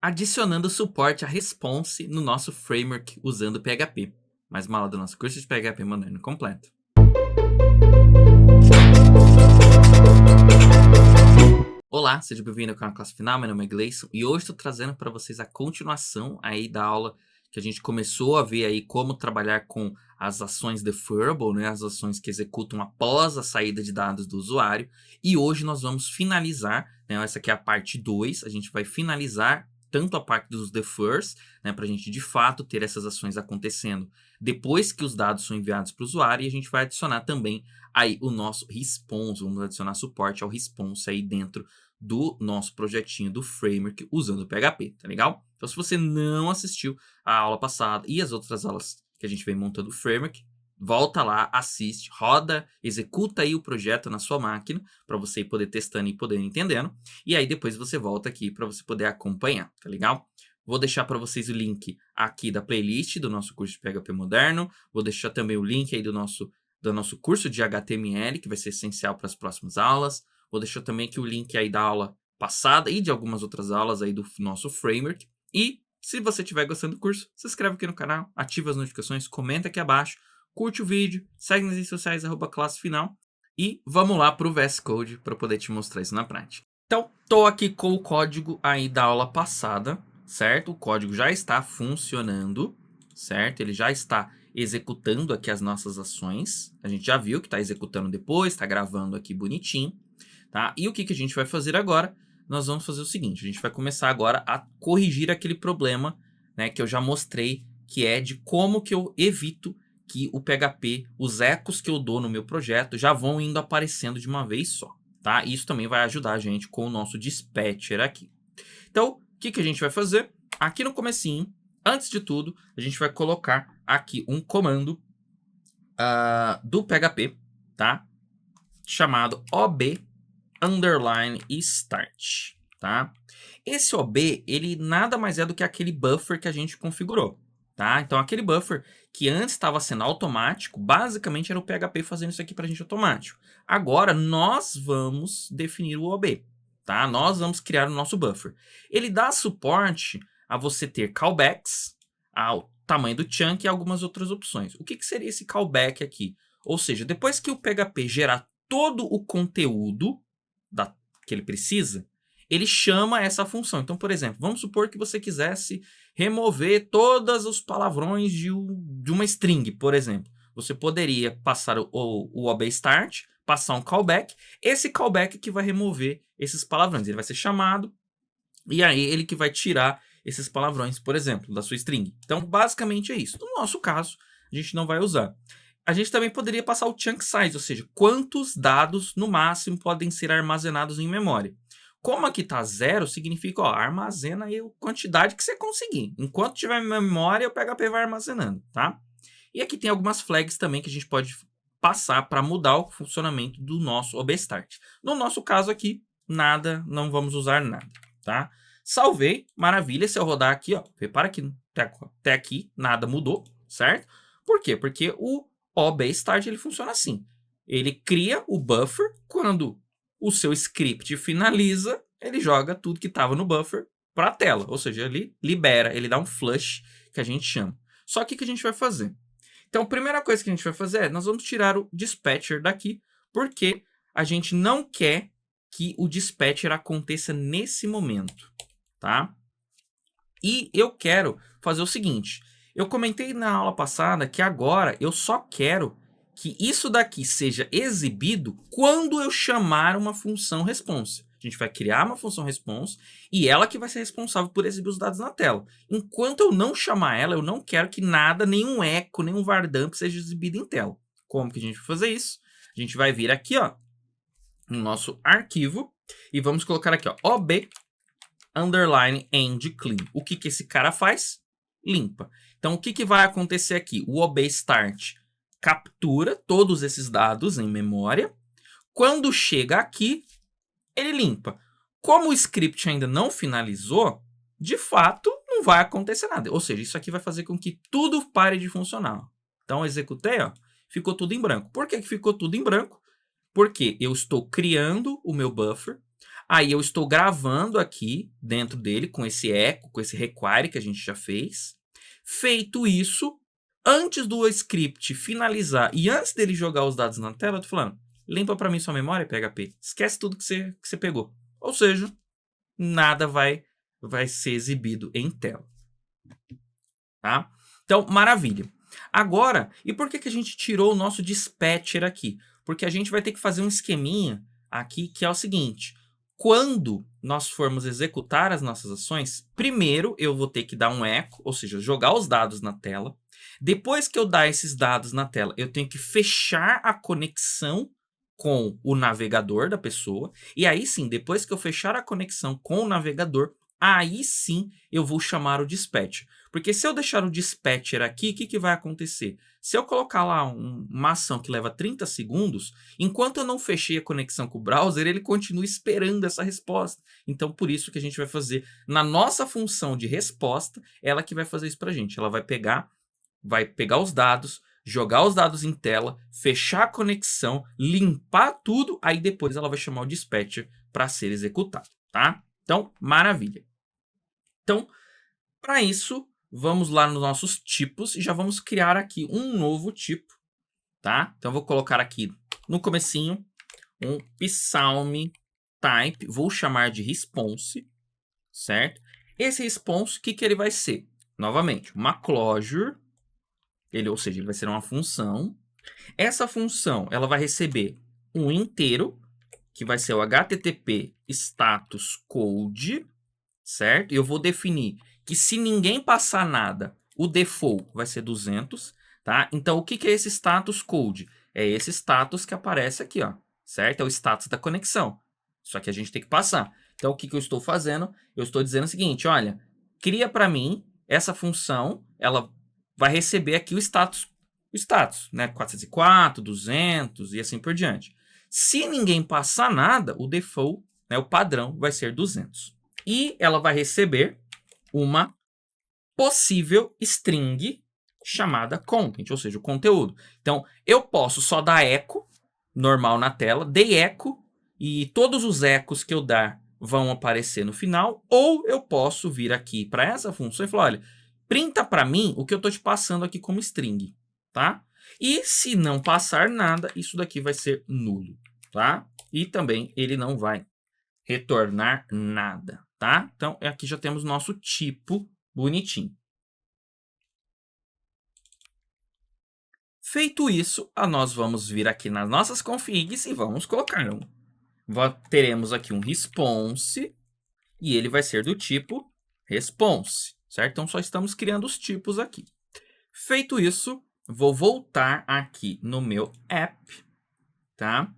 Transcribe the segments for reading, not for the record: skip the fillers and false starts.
adicionando suporte a response no nosso framework usando PHP. Mais uma aula do nosso curso de PHP moderno completo. Olá, seja bem-vindo ao canal Classe Final, meu nome é Gleison e hoje estou trazendo para vocês a continuação aí da aula que a gente começou a ver aí como trabalhar com as ações deferrable, né, as ações que executam após a saída de dados do usuário, e hoje nós vamos finalizar, né, essa aqui é a parte 2, a gente vai finalizar tanto a parte dos defers, né, para a gente de fato ter essas ações acontecendo depois que os dados são enviados para o usuário, e a gente vai adicionar também aí o nosso response, vamos adicionar suporte ao response aí dentro do nosso projetinho do framework usando o PHP, tá legal? Então, se você não assistiu a aula passada e as outras aulas que a gente vem montando o framework, volta lá, assiste, roda, executa aí o projeto na sua máquina para você poder testando e poder entendendo. E aí depois você volta aqui para você poder acompanhar, tá legal? Vou deixar para vocês o link aqui da playlist do nosso curso de PHP moderno. Vou deixar também o link aí do nosso curso de HTML, que vai ser essencial para as próximas aulas. Vou deixar também aqui o link aí da aula passada e de algumas outras aulas aí do nosso framework. E se você estiver gostando do curso, se inscreve aqui no canal, ativa as notificações, comenta aqui abaixo, curte o vídeo, segue nas redes sociais, @classefinal. E vamos lá para o VS Code para poder te mostrar isso na prática. Então, estou aqui com o código aí da aula passada, certo? O código já está funcionando, certo? Ele já está executando aqui as nossas ações. A gente já viu que está executando depois, está gravando aqui bonitinho, tá? E o que a gente vai fazer agora? Nós vamos fazer o seguinte, a gente vai começar agora a corrigir aquele problema, né, que eu já mostrei, que é de como que eu evito que o PHP, os ecos que eu dou no meu projeto já vão indo aparecendo de uma vez só, tá? Isso também vai ajudar a gente com o nosso dispatcher aqui. Então, o que a gente vai fazer? Aqui no comecinho, antes de tudo, a gente vai colocar aqui um comando do PHP, tá? Chamado ob underline start, tá? Esse OB, ele nada mais é do que aquele buffer que a gente configurou, tá? Então, aquele buffer que antes estava sendo automático, basicamente era o PHP fazendo isso aqui para a gente automático. Agora, nós vamos definir o OB, tá? Nós vamos criar o nosso buffer. Ele dá suporte a você ter callbacks, ao tamanho do chunk e algumas outras opções. O que seria esse callback aqui? Ou seja, depois que o PHP gerar todo o conteúdo que ele precisa, ele chama essa função. Então, por exemplo, vamos supor que você quisesse remover todos os palavrões de uma string, por exemplo. Você poderia passar o obstart, passar um callback, esse callback que vai remover esses palavrões. Ele vai ser chamado, e aí ele que vai tirar esses palavrões, por exemplo, da sua string. Então, basicamente é isso. No nosso caso, a gente não vai usar. A gente também poderia passar o chunk size, ou seja, quantos dados no máximo podem ser armazenados em memória. Como aqui está 0, significa, ó, armazena aí a quantidade que você conseguir. Enquanto tiver memória, o PHP vai armazenando, tá? E aqui tem algumas flags também que a gente pode passar para mudar o funcionamento do nosso obstart. No nosso caso aqui, nada, não vamos usar nada, tá? Salvei, maravilha. Se eu rodar aqui, ó, repara que até aqui nada mudou, certo? Por quê? Porque o obstart ele funciona assim. Ele cria o buffer, quando o seu script finaliza, ele joga tudo que estava no buffer para a tela. Ou seja, ele libera, ele dá um flush, que a gente chama. Só que o que a gente vai fazer? Então, a primeira coisa que a gente vai fazer é, nós vamos tirar o dispatcher daqui, porque a gente não quer que o dispatcher aconteça nesse momento, tá? E eu quero fazer o seguinte, eu comentei na aula passada que agora eu só quero que isso daqui seja exibido quando eu chamar uma função response. A gente vai criar uma função response e ela que vai ser responsável por exibir os dados na tela. Enquanto eu não chamar ela, eu não quero que nada, nenhum eco, nenhum vardump seja exibido em tela. Como que a gente vai fazer isso? A gente vai vir aqui, ó, no nosso arquivo e vamos colocar aqui, ó, ob underline end clean. O que esse cara faz? Limpa. Então, o que vai acontecer aqui? O obstart captura todos esses dados em memória. Quando chega aqui, ele limpa. Como o script ainda não finalizou, de fato, não vai acontecer nada. Ou seja, isso aqui vai fazer com que tudo pare de funcionar. Então, eu executei, ó, ficou tudo em branco. Por que ficou tudo em branco? Porque eu estou criando o meu buffer. Aí eu estou gravando aqui dentro dele com esse echo, com esse require que a gente já fez. Feito isso, antes do script finalizar e antes dele jogar os dados na tela, eu tô falando, limpa para mim sua memória, PHP. Esquece tudo que você pegou. Ou seja, nada vai ser exibido em tela. Tá? Então, maravilha. Agora, e por que a gente tirou o nosso dispatcher aqui? Porque a gente vai ter que fazer um esqueminha aqui que é o seguinte. Quando nós formos executar as nossas ações, primeiro eu vou ter que dar um echo, ou seja, jogar os dados na tela. Depois que eu dar esses dados na tela, eu tenho que fechar a conexão com o navegador da pessoa. E aí sim, depois que eu fechar a conexão com o navegador, aí sim eu vou chamar o dispatcher. Porque se eu deixar o dispatcher aqui, o que vai acontecer? Se eu colocar lá uma ação que leva 30 segundos, enquanto eu não fechei a conexão com o browser, ele continua esperando essa resposta. Então, por isso que a gente vai fazer, na nossa função de resposta, ela que vai fazer isso para a gente. Ela vai pegar os dados, jogar os dados em tela, fechar a conexão, limpar tudo, aí depois ela vai chamar o dispatcher para ser executado, tá? Então, maravilha. Então, para isso, vamos lá nos nossos tipos e já vamos criar aqui um novo tipo, tá? Então, eu vou colocar aqui no comecinho um psalm type, vou chamar de response, certo? Esse response, o que ele vai ser? Novamente, uma closure, ou seja, ele vai ser uma função. Essa função, ela vai receber um inteiro, que vai ser o http status code, certo? E eu vou definir que se ninguém passar nada, o default vai ser 200, tá? Então, o que é esse status code? É esse status que aparece aqui, ó, certo? É o status da conexão. Só que a gente tem que passar. Então, o que eu estou fazendo? Eu estou dizendo o seguinte, olha, cria para mim essa função, ela vai receber aqui o status, né? 404, 200 e assim por diante. Se ninguém passar nada, o default, né, o padrão, vai ser 200. E ela vai receber uma possível string chamada content, ou seja, o conteúdo. Então, eu posso só dar echo normal na tela, dei echo e todos os ecos que eu dar vão aparecer no final, ou eu posso vir aqui para essa função e falar, olha, printa para mim o que eu estou te passando aqui como string, tá? E se não passar nada, isso daqui vai ser nulo, tá? E também ele não vai retornar nada, tá? Então, aqui já temos nosso tipo bonitinho. Feito isso, nós vamos vir aqui nas nossas configs e vamos colocar um. Teremos aqui um response e ele vai ser do tipo response, certo? Então, só estamos criando os tipos aqui. Feito isso, vou voltar aqui no meu app, tá?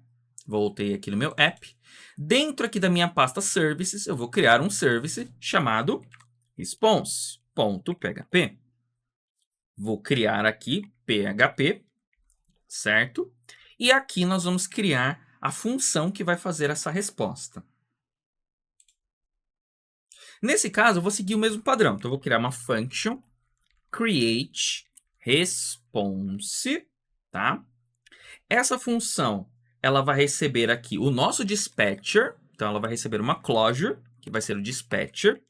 Voltei aqui no meu app. Dentro aqui da minha pasta services, eu vou criar um service chamado response.php. Vou criar aqui PHP, certo? E aqui nós vamos criar a função que vai fazer essa resposta. Nesse caso, eu vou seguir o mesmo padrão. Então, eu vou criar uma function create response, tá? Essa função, ela vai receber aqui o nosso dispatcher. Então, ela vai receber uma closure, que vai ser o dispatcher.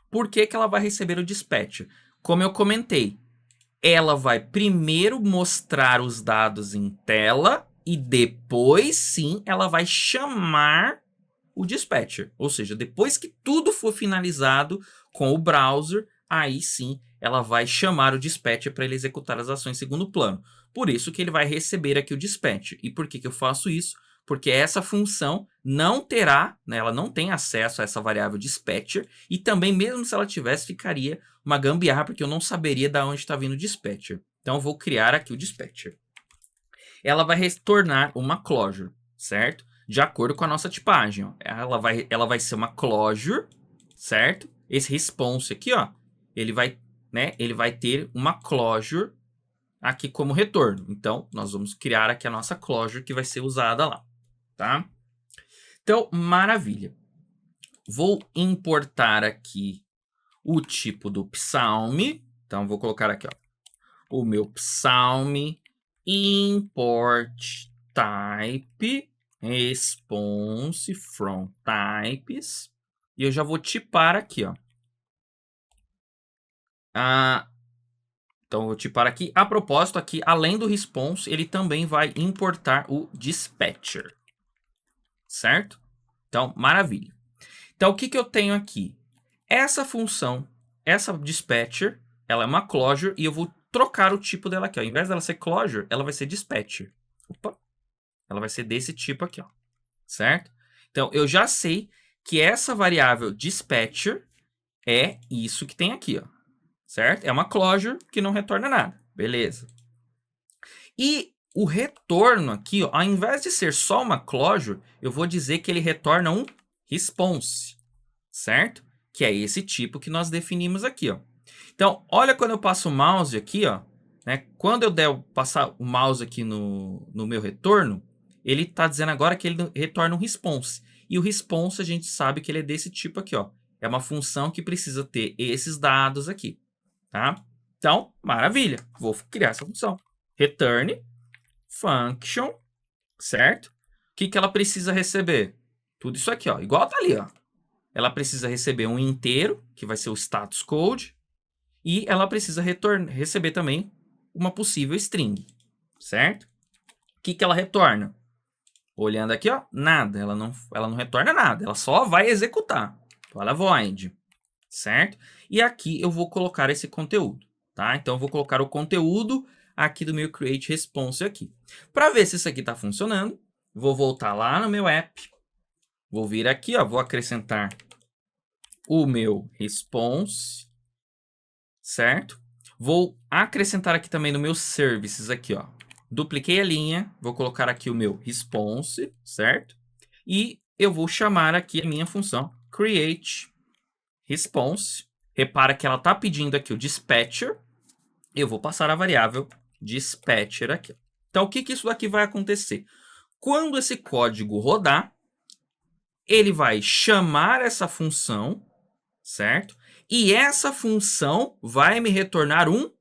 Por que ela vai receber o dispatcher? Como eu comentei, ela vai primeiro mostrar os dados em tela e depois sim ela vai chamar o dispatcher. Ou seja, depois que tudo for finalizado com o browser, aí sim ela vai chamar o dispatcher para ele executar as ações em segundo plano. Por isso que ele vai receber aqui o dispatcher. E por que eu faço isso? Porque essa função não terá, né, ela não tem acesso a essa variável dispatcher, e também mesmo se ela tivesse, ficaria uma gambiarra, porque eu não saberia de onde está vindo o dispatcher. Então eu vou criar aqui o dispatcher. Ela vai retornar uma closure, certo? De acordo com a nossa tipagem, ó. Ela vai ser uma closure, certo? Esse response aqui, ó, ele vai ter uma closure aqui como retorno. Então, nós vamos criar aqui a nossa closure que vai ser usada lá, tá? Então, maravilha. Vou importar aqui o tipo do psalm. Então, vou colocar aqui, ó, o meu psalm import type, response from types. E eu já vou tipar aqui, ó. Então, eu vou tipar aqui. A propósito, aqui, além do response, ele também vai importar o dispatcher. Certo? Então, maravilha. Então, o que eu tenho aqui? Essa função, essa dispatcher, ela é uma closure e eu vou trocar o tipo dela aqui. Ó. Ao invés dela ser closure, ela vai ser dispatcher. Opa! Ela vai ser desse tipo aqui, ó. Certo? Então, eu já sei que essa variável dispatcher é isso que tem aqui, ó. Certo? É uma closure que não retorna nada. Beleza. E o retorno aqui, ó, ao invés de ser só uma closure, eu vou dizer que ele retorna um response. Certo? Que é esse tipo que nós definimos aqui, ó. Então, olha quando eu passo o mouse aqui, ó. Né? Quando eu passar o mouse aqui no meu retorno, ele está dizendo agora que ele retorna um response. E o response a gente sabe que ele é desse tipo aqui, ó. É uma função que precisa ter esses dados aqui. Tá? Então, maravilha. Vou criar essa função. Return function, certo? O que ela precisa receber? Tudo isso aqui, ó. Igual tá ali, ó. Ela precisa receber um inteiro, que vai ser o status code. E ela precisa receber também uma possível string, certo? O que ela retorna? Olhando aqui, ó, nada. Ela não retorna nada. Ela só vai executar. Então, ela void, certo? E aqui eu vou colocar esse conteúdo, tá? Então, eu vou colocar o conteúdo aqui do meu create response aqui. Para ver se isso aqui está funcionando, vou voltar lá no meu app. Vou vir aqui, ó, vou acrescentar o meu response, certo? Vou acrescentar aqui também no meu services aqui, ó. Dupliquei a linha, vou colocar aqui o meu response, certo? E eu vou chamar aqui a minha função create response. Repara que ela está pedindo aqui o dispatcher. Eu vou passar a variável dispatcher aqui. Então, o que isso daqui vai acontecer? Quando esse código rodar, ele vai chamar essa função, certo? E essa função vai me retornar um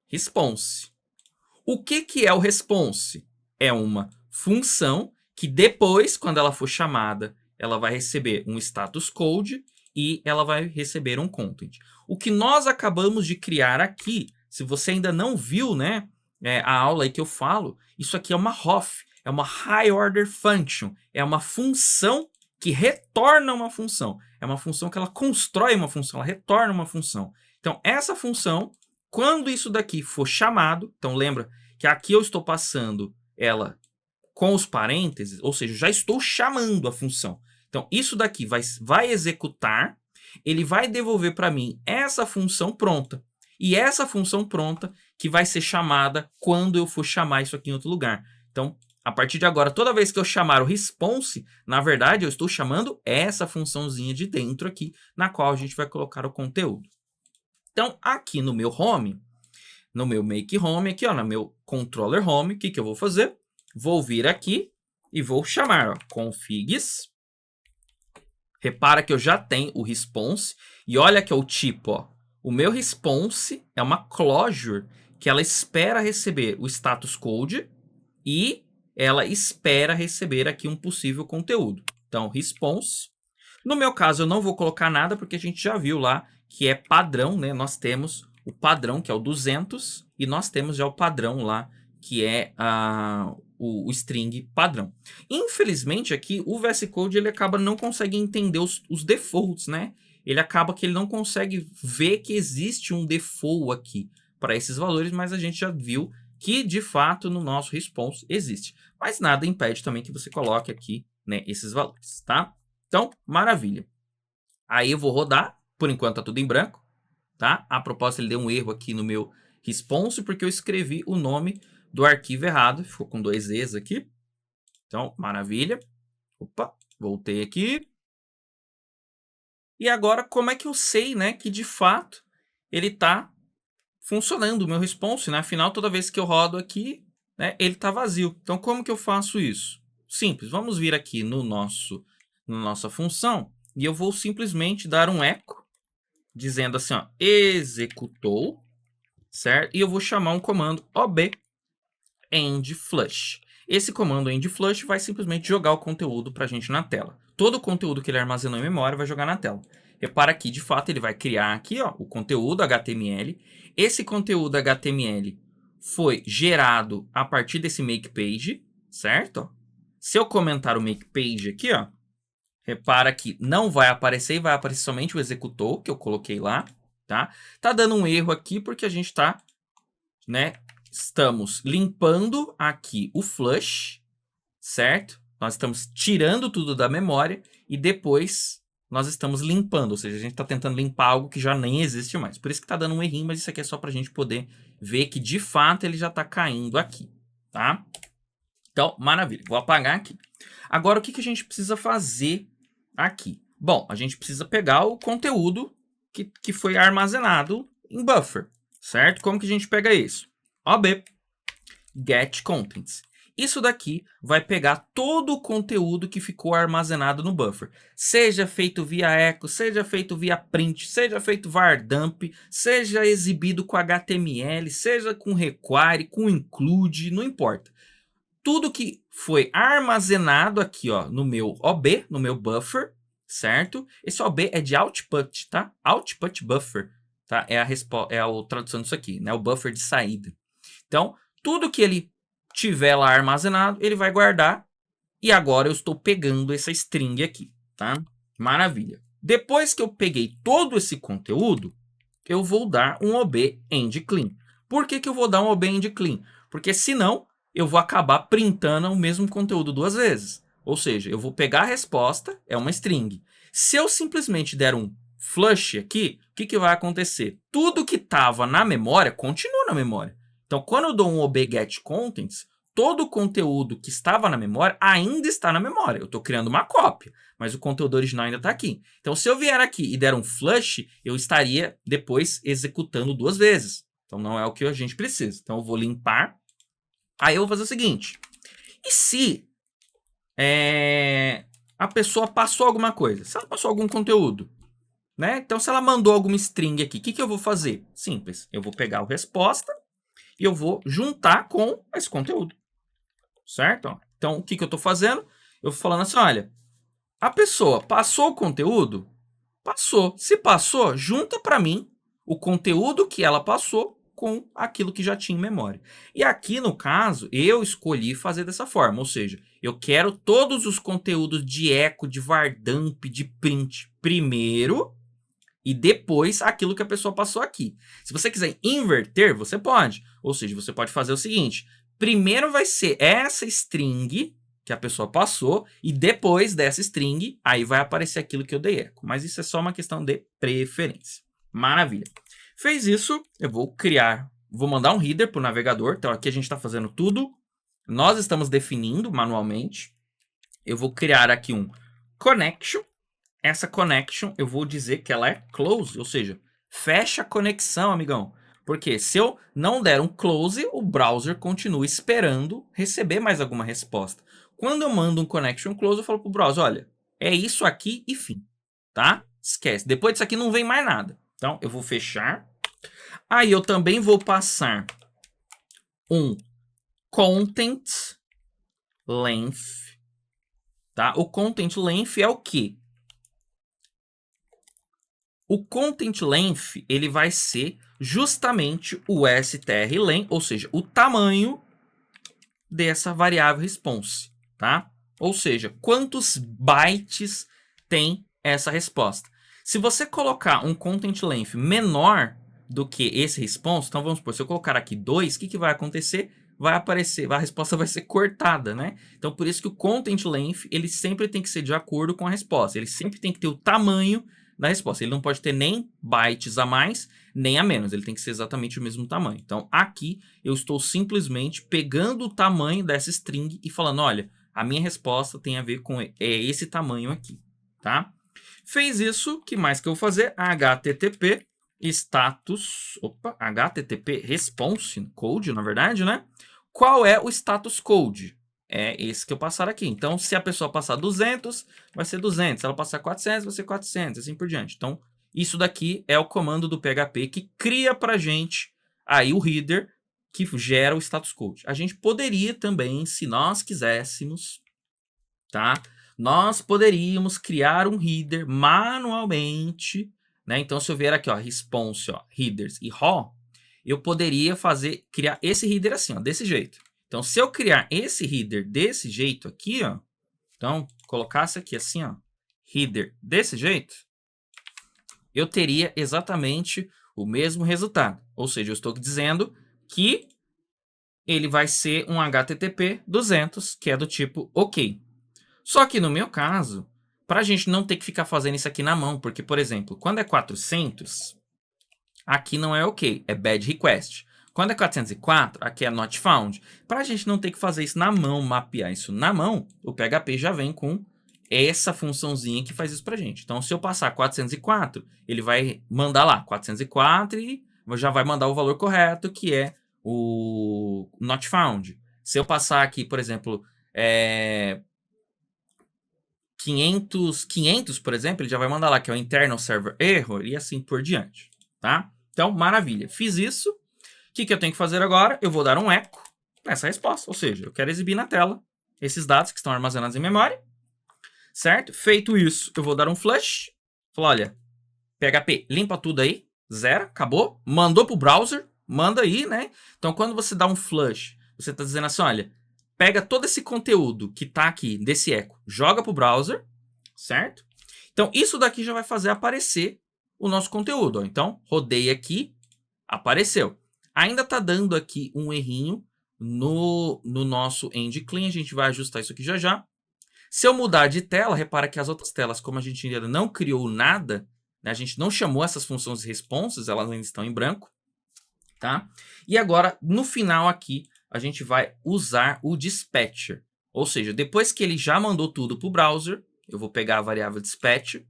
response. O que é o response? É uma função que depois, quando ela for chamada, ela vai receber um status code e ela vai receber um content. O que nós acabamos de criar aqui, se você ainda não viu, né, a aula aí que eu falo, isso aqui é uma HOF, é uma High Order Function, é uma função que retorna uma função. É uma função que ela constrói uma função, ela retorna uma função. Então, essa função, quando isso daqui for chamado, então lembra que aqui eu estou passando ela com os parênteses, ou seja, já estou chamando a função. Então, isso daqui vai executar, ele vai devolver para mim essa função pronta. E essa função pronta que vai ser chamada quando eu for chamar isso aqui em outro lugar. Então, a partir de agora, toda vez que eu chamar o response, na verdade, eu estou chamando essa funçãozinha de dentro aqui, na qual a gente vai colocar o conteúdo. Então, aqui no meu home, no meu make home, aqui, ó, no meu controller home, o que eu vou fazer? Vou vir aqui e vou chamar, ó, configs. Repara que eu já tenho o response. E olha que é o tipo, ó. O meu response é uma closure que ela espera receber o status code e ela espera receber aqui um possível conteúdo. Então, response. No meu caso, eu não vou colocar nada porque a gente já viu lá que é padrão, né? Nós temos o padrão, que é o 200, e nós temos já o padrão lá, que é o string padrão. Infelizmente, aqui, o VS Code ele acaba não consegue entender os defaults, né? Ele acaba que ele não consegue ver que existe um default aqui para esses valores, mas a gente já viu que, de fato, no nosso response existe. Mas nada impede também que você coloque aqui, né, esses valores, tá? Então, maravilha. Aí eu vou rodar, por enquanto tá tudo em branco, tá? A propósito, ele deu um erro aqui no meu response, porque eu escrevi o nome do arquivo errado, ficou com 2 E's aqui. Então, maravilha. Opa, voltei aqui. E agora, como é que eu sei, né, que de fato ele tá funcionando, o meu response, né? Afinal, toda vez que eu rodo aqui, né, ele tá vazio. Então, como que eu faço isso? Simples, vamos vir aqui no nossa função e eu vou simplesmente dar um echo, dizendo assim, ó, executou, certo? E eu vou chamar um comando ob end flush. Esse comando endFlush vai simplesmente jogar o conteúdo para a gente na tela. Todo o conteúdo que ele armazenou em memória vai jogar na tela. Repara que, de fato, ele vai criar aqui ó, o conteúdo HTML. Esse conteúdo HTML foi gerado a partir desse MakePage, certo? Se eu comentar o MakePage aqui, ó, repara que não vai aparecer e vai aparecer somente o executou, que eu coloquei lá, tá? Tá dando um erro aqui porque a gente tá, né? Estamos limpando aqui o flush, certo? Nós estamos tirando tudo da memória e depois nós estamos limpando, ou seja, a gente está tentando limpar algo que já nem existe mais. Por isso que está dando um errinho, mas isso aqui é só para a gente poder ver que de fato ele já está caindo aqui, tá? Então, maravilha. Vou apagar aqui. Agora, o que a gente precisa fazer aqui? Bom, a gente precisa pegar o conteúdo que foi armazenado em buffer, certo? Como que a gente pega isso? OB, get contents. Isso daqui vai pegar todo o conteúdo que ficou armazenado no buffer. Seja feito via echo, seja feito via print, seja feito var dump, seja exibido com HTML, seja com require, com include, não importa. Tudo que foi armazenado aqui ó, no meu OB, no meu buffer, certo? Esse OB é de output, tá? Output buffer, tá? É a tradução disso aqui, né? O buffer de saída. Então, tudo que ele tiver lá armazenado, ele vai guardar. E agora eu estou pegando essa string aqui, tá? Maravilha. Depois que eu peguei todo esse conteúdo, eu vou dar um OB end clean. Por que eu vou dar um OB end clean? Porque senão eu vou acabar printando o mesmo conteúdo duas vezes. Ou seja, eu vou pegar a resposta, é uma string. Se eu simplesmente der um flush aqui, o que vai acontecer? Tudo que estava na memória continua na memória. Então, quando eu dou um obGetContents, todo o conteúdo que estava na memória ainda está na memória. Eu estou criando uma cópia, mas o conteúdo original ainda está aqui. Então, se eu vier aqui e der um flush, eu estaria depois executando duas vezes. Então, não é o que a gente precisa. Então, eu vou limpar. Aí, eu vou fazer o seguinte. E se a pessoa passou alguma coisa? Se ela passou algum conteúdo, né? Então, se ela mandou alguma string aqui, o que eu vou fazer? Simples. Eu vou pegar o resposta e eu vou juntar com esse conteúdo, certo? Então, o que eu estou fazendo? Eu vou falando assim, olha, a pessoa passou o conteúdo? Passou. Se passou, junta para mim o conteúdo que ela passou com aquilo que já tinha em memória. E aqui, no caso, eu escolhi fazer dessa forma, ou seja, eu quero todos os conteúdos de echo, de var dump, de print primeiro e depois aquilo que a pessoa passou aqui. Se você quiser inverter, você pode. Ou seja, você pode fazer o seguinte. Primeiro vai ser essa string que a pessoa passou e depois dessa string, aí vai aparecer aquilo que eu dei eco. Mas isso é só uma questão de preferência. Maravilha. Fez isso, eu vou mandar um header para o navegador. Então aqui a gente está fazendo tudo. Nós estamos definindo manualmente. Eu vou criar aqui um connection. Essa connection, eu vou dizer que ela é close, ou seja, fecha a conexão, amigão. Porque se eu não der um close, o browser continua esperando receber mais alguma resposta. Quando eu mando um connection close, eu falo para o browser, olha, é isso aqui e fim, tá? Esquece, depois disso aqui não vem mais nada. Então, eu vou fechar. Aí, eu também vou passar um content length, tá? O content length é o quê? O content length, ele vai ser justamente o strlen, ou seja, o tamanho dessa variável response, tá? Ou seja, quantos bytes tem essa resposta. Se você colocar um content length menor do que esse response, então vamos supor, se eu colocar aqui 2, o que vai acontecer? Vai aparecer, a resposta vai ser cortada, né? Então, por isso que o content length, ele sempre tem que ser de acordo com a resposta. Ele sempre tem que ter o tamanho da resposta. Ele não pode ter nem bytes a mais, nem a menos. Ele tem que ser exatamente o mesmo tamanho. Então, aqui, eu estou simplesmente pegando o tamanho dessa string e falando, olha, a minha resposta tem a ver com esse tamanho aqui, tá? Fez isso, o que mais que eu vou fazer? HTTP status, HTTP response code, na verdade, né? Qual é o status code? É esse que eu passar aqui. Então, se a pessoa passar 200, vai ser 200. Se ela passar 400, vai ser 400, assim por diante. Então, isso daqui é o comando do PHP que cria pra gente aí o header que gera o status code. A gente poderia também, se nós quiséssemos, tá? Nós poderíamos criar um header manualmente, né? Então, se eu vier aqui, ó, response, ó, headers e raw, eu poderia criar esse header assim, ó, desse jeito. Então, se eu criar esse header desse jeito aqui, ó, então, colocasse aqui assim, ó, header desse jeito, eu teria exatamente o mesmo resultado. Ou seja, eu estou dizendo que ele vai ser um HTTP 200, que é do tipo OK. Só que no meu caso, para a gente não ter que ficar fazendo isso aqui na mão, porque, por exemplo, quando é 400, aqui não é OK, é bad request. Quando é 404, aqui é not found. Para a gente não ter que fazer isso na mão, mapear isso na mão, o PHP já vem com essa funçãozinha que faz isso pra gente. Então, se eu passar 404, ele vai mandar lá 404 e já vai mandar o valor correto, que é o not found. Se eu passar aqui, por exemplo, 500, por exemplo, ele já vai mandar lá que é o internal server error e assim por diante, tá? Então, maravilha. Fiz isso. O que eu tenho que fazer agora? Eu vou dar um echo nessa resposta, ou seja, eu quero exibir na tela esses dados que estão armazenados em memória, certo? Feito isso, eu vou dar um flush. Falar, olha, PHP, limpa tudo aí, zero, acabou. Mandou pro browser, manda aí, né? Então, quando você dá um flush, você está dizendo assim, olha, pega todo esse conteúdo que está aqui, desse echo, joga pro browser, certo? Então, isso daqui já vai fazer aparecer o nosso conteúdo. Ó. Então, rodei aqui, apareceu. Ainda está dando aqui um errinho no nosso end clean, a gente vai ajustar isso aqui já já. Se eu mudar de tela, repara que as outras telas, como a gente ainda não criou nada, né, a gente não chamou essas funções responses, elas ainda estão em branco, tá? E agora, no final aqui, a gente vai usar o dispatcher. Ou seja, depois que ele já mandou tudo para o browser, eu vou pegar a variável dispatcher,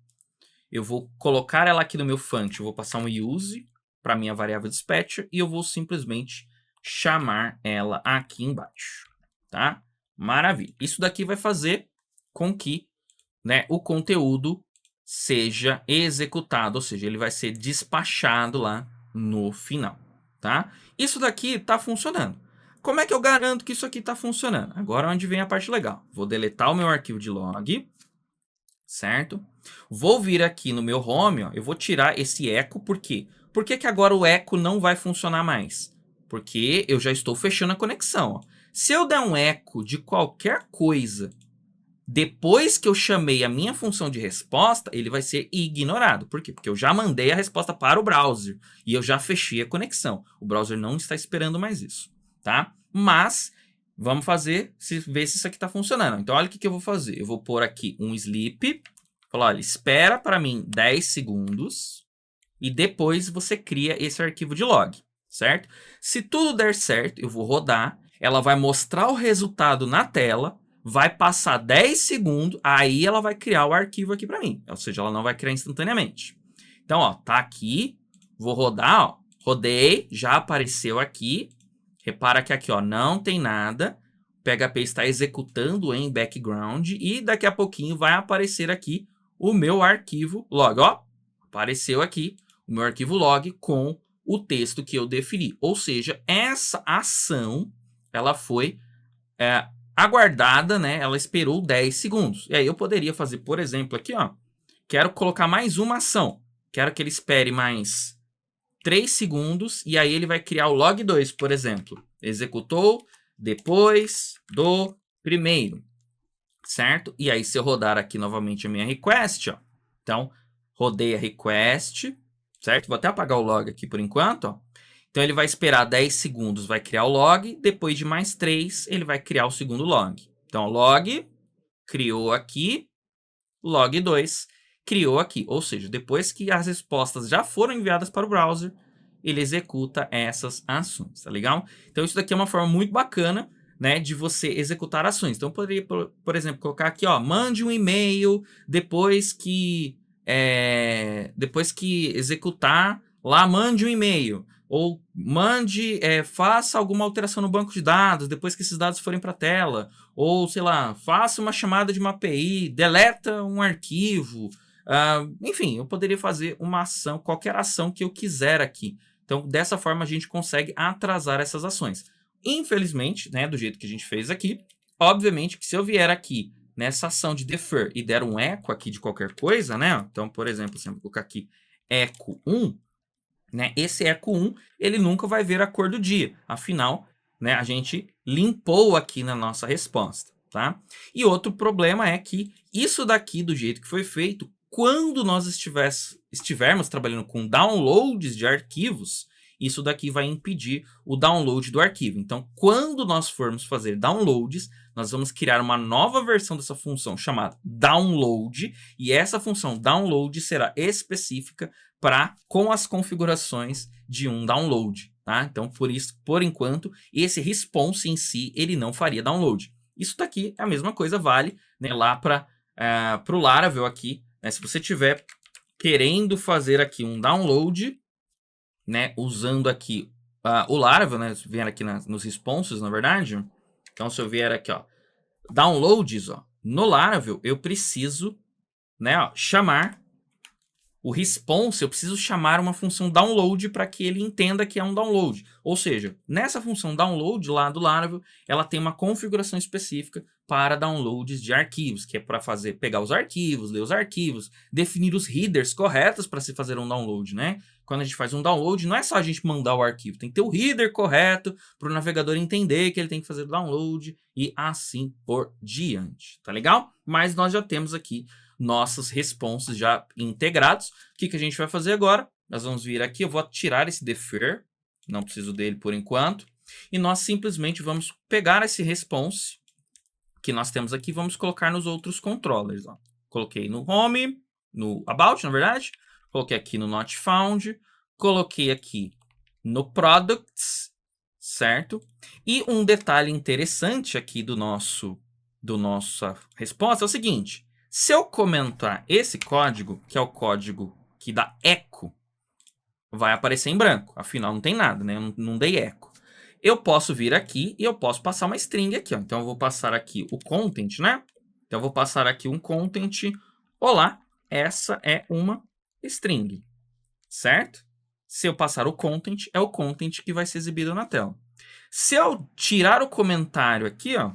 eu vou colocar ela aqui no meu function, eu vou passar um use para a minha variável dispatcher e eu vou simplesmente chamar ela aqui embaixo, tá? Maravilha. Isso daqui vai fazer com que, né, o conteúdo seja executado, ou seja, ele vai ser despachado lá no final, tá? Isso daqui está funcionando. Como é que eu garanto que isso aqui está funcionando? Agora onde vem a parte legal. Vou deletar o meu arquivo de log, certo? Vou vir aqui no meu home, ó, eu vou tirar esse echo, por quê? Por que que agora o echo não vai funcionar mais? Porque eu já estou fechando a conexão. Ó. Se eu der um echo de qualquer coisa depois que eu chamei a minha função de resposta, ele vai ser ignorado. Por quê? Porque eu já mandei a resposta para o browser e eu já fechei a conexão. O browser não está esperando mais isso, tá? Mas vamos ver se isso aqui está funcionando. Então, olha o que eu vou fazer. Eu vou pôr aqui um sleep, falar, olha, espera para mim 10 segundos e depois você cria esse arquivo de log, certo? Se tudo der certo, eu vou rodar, ela vai mostrar o resultado na tela, vai passar 10 segundos, aí ela vai criar o arquivo aqui para mim. Ou seja, ela não vai criar instantaneamente. Então, ó, tá aqui, vou rodar, ó, rodei, já apareceu aqui. Repara que aqui, ó, não tem nada. O PHP está executando em background e daqui a pouquinho vai aparecer aqui o meu arquivo log, ó. Apareceu aqui o meu arquivo log com o texto que eu defini. Ou seja, essa ação, ela foi aguardada, né? Ela esperou 10 segundos. E aí eu poderia fazer, por exemplo, aqui, ó. Quero colocar mais uma ação. Quero que ele espere mais 3 segundos e aí ele vai criar o log 2, por exemplo. Executou depois do primeiro, certo? E aí se eu rodar aqui novamente a minha request, ó. Então, rodei a request, certo? Vou até apagar o log aqui por enquanto, ó. Então, ele vai esperar 10 segundos, vai criar o log. Depois de mais 3, ele vai criar o segundo log. Então, log, criou aqui. Log 2, criou aqui. Ou seja, depois que as respostas já foram enviadas para o browser, ele executa essas ações, tá legal? Então, isso daqui é uma forma muito bacana, né, de você executar ações. Então, eu poderia, por exemplo, colocar aqui, ó, mande um e-mail depois que executar lá, mande um e-mail. Ou mande, faça alguma alteração no banco de dados depois que esses dados forem para a tela. Ou, sei lá, faça uma chamada de uma API, deleta um arquivo. Enfim, eu poderia fazer uma ação, qualquer ação que eu quiser aqui. Então, dessa forma, a gente consegue atrasar essas ações. Infelizmente, né, do jeito que a gente fez aqui, obviamente que se eu vier aqui nessa ação de defer e der um echo aqui de qualquer coisa, né? Então, por exemplo, se eu colocar aqui echo 1, né? Esse echo 1, ele nunca vai ver a cor do dia. Afinal, né, a gente limpou aqui na nossa resposta, tá? E outro problema é que isso daqui, do jeito que foi feito, quando nós estivermos trabalhando com downloads de arquivos, isso daqui vai impedir o download do arquivo. Então, quando nós formos fazer downloads, nós vamos criar uma nova versão dessa função chamada download, e essa função download será específica com as configurações de um download. Tá? Então, por isso, por enquanto, esse response em si, ele não faria download. Isso daqui é a mesma coisa, vale, né, lá para o Laravel aqui. Né, se você tiver querendo fazer aqui um download, né, usando aqui o Laravel, né, vier aqui nos responses, na verdade. Então, se eu vier aqui, ó, downloads, ó, no Laravel, eu preciso, né, ó, chamar o response, eu preciso chamar uma função download para que ele entenda que é um download. Ou seja, nessa função download lá do Laravel, ela tem uma configuração específica para downloads de arquivos, que é para pegar os arquivos, ler os arquivos, definir os headers corretos para se fazer um download, né? Quando a gente faz um download, não é só a gente mandar o arquivo, tem que ter o header correto para o navegador entender que ele tem que fazer o download e assim por diante, tá legal? Mas nós já temos aqui nossos responses já integrados. O que a gente vai fazer agora? Nós vamos vir aqui, eu vou tirar esse defer, não preciso dele por enquanto, e nós simplesmente vamos pegar esse response que nós temos aqui, vamos colocar nos outros controllers. Ó. Coloquei no home, no about, na verdade, coloquei aqui no not found, coloquei aqui no products, certo? E um detalhe interessante aqui do nossa resposta é o seguinte: se eu comentar esse código, que é o código que dá echo, vai aparecer em branco. Afinal, não tem nada, né? Eu não dei echo. Eu posso vir aqui e eu posso passar uma string aqui, ó. Então, eu vou passar aqui o content, né? Então, eu vou passar aqui um content. Olá, essa é uma string, certo? Se eu passar o content, é o content que vai ser exibido na tela. Se eu tirar o comentário aqui, ó,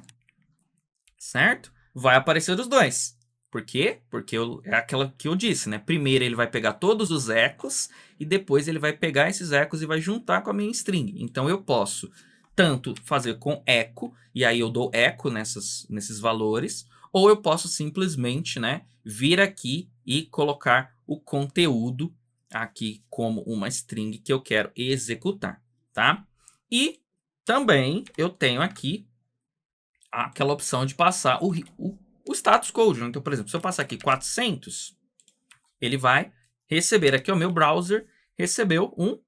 certo? Vai aparecer os dois. Por quê? Porque é aquela que eu disse, né? Primeiro ele vai pegar todos os ecos e depois ele vai pegar esses ecos e vai juntar com a minha string. Então eu posso tanto fazer com echo, e aí eu dou echo nesses valores, ou eu posso simplesmente, né, vir aqui e colocar o conteúdo aqui como uma string que eu quero executar, tá? E também eu tenho aqui aquela opção de passar o status code. Né? Então, por exemplo, se eu passar aqui 400, ele vai receber aqui, o meu browser recebeu um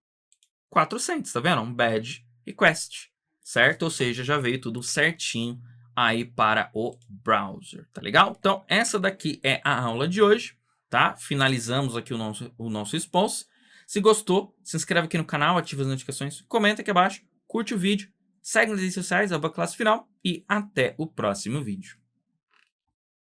400, tá vendo? Um badge request, certo? Ou seja, já veio tudo certinho aí para o browser, tá legal? Então, essa daqui é a aula de hoje, tá? Finalizamos aqui o nosso response. Se gostou, se inscreve aqui no canal, ativa as notificações, comenta aqui abaixo, curte o vídeo, segue nas redes sociais, @classe final e até o próximo vídeo.